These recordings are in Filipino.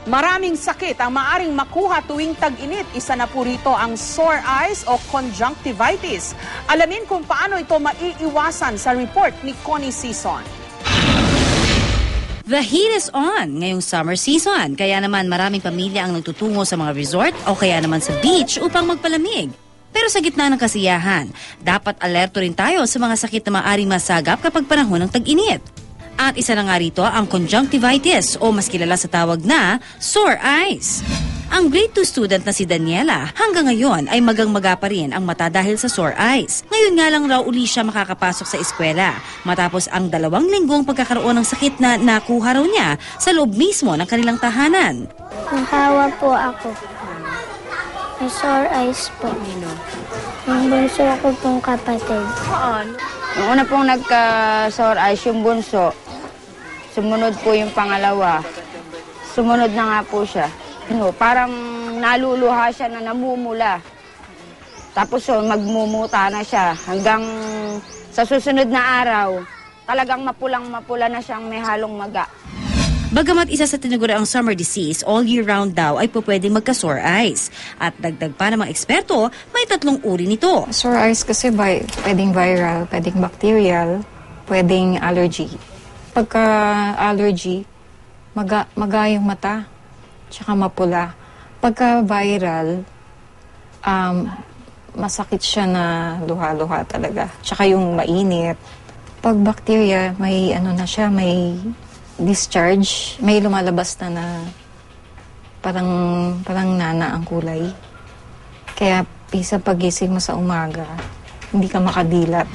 Maraming sakit ang maaring makuha tuwing tag-init. Isa na po rito ang sore eyes o conjunctivitis. Alamin kung paano ito maiiwasan sa report ni Connie Sison. The heat is on ngayong summer season, kaya naman maraming pamilya ang nagtutungo sa mga resort o kaya naman sa beach upang magpalamig. Pero sa gitna ng kasiyahan, dapat alerto rin tayo sa mga sakit na maaaring masagap kapag panahon ng tag-init. At isa na nga rito ang conjunctivitis o mas kilala sa tawag na sore eyes. Ang grade 2 student na si Daniela hanggang ngayon ay magang-maga pa rin ang mata dahil sa sore eyes. Ngayon nga lang raw uli siya makakapasok sa eskwela matapos ang 2 linggong pagkakaroon ng sakit na nakuha raw niya sa loob mismo ng kanilang tahanan. Nahawa po ako. May sore eyes po. Yung bunso ko pong kapatid. Yung una pong nagka-sore eyes yung bunso, sumunod po yung pangalawa. Sumunod na nga po siya. Parang naluluha siya na namumula. Tapos magmumuta na siya hanggang sa susunod na araw, talagang mapulang-mapula na siyang may halong maga. Bagamat isa sa tinaguriang summer disease, all year round daw ay pwedeng magka-sore eyes. At dagdag pa ng mga eksperto, may 3 uri nito. Sore eyes kasi pwedeng viral, pwedeng bacterial, pwedeng allergy. Pagka allergy, maga yung mata, tsaka mapula. Pagka viral, masakit siya na luha-luha talaga. Tsaka yung mainit. Pag bacteria, may may discharge, may lumalabas na parang nana ang kulay. Kaya isa pagising mo sa umaga, hindi ka makadilat.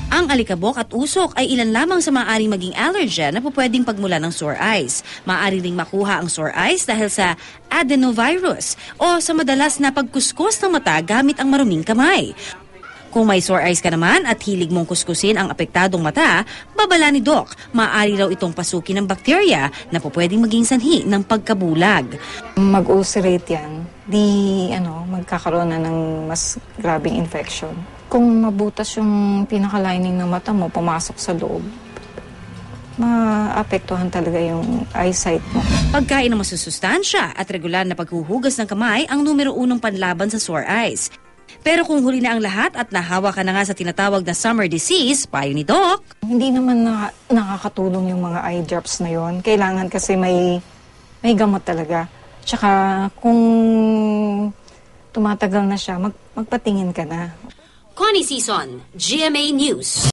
Ang alikabok at usok ay ilan lamang sa maaaring maging allergen na pwedeng pagmula ng sore eyes. Maaari ring makuha ang sore eyes dahil sa adenovirus o sa madalas na pagkuskus ng mata gamit ang maruming kamay. Kung may sore eyes ka naman at hilig mong kuskusin ang apektadong mata, babala ni Doc, maaari raw itong pasukin ng bakterya na pwedeng maging sanhi ng pagkabulag. Mag-ulcerate yan, magkakaroon na ng mas grabing infection. Kung mabutas yung pinaka-lining ng mata mo, pumasok sa loob, maapektuhan talaga yung eyesight mo. Pagkain ng masusustansya at regular na paghuhugas ng kamay ang numero 1 panlaban sa sore eyes. Pero kung huli na ang lahat at nahawa ka na nga sa tinatawag na summer disease, payo ni Doc, hindi naman nakakatulong yung mga eye drops na yon. Kailangan kasi may gamot talaga. Tsaka kung tumatagal na siya, magpatingin ka na. Connie Sison, GMA News.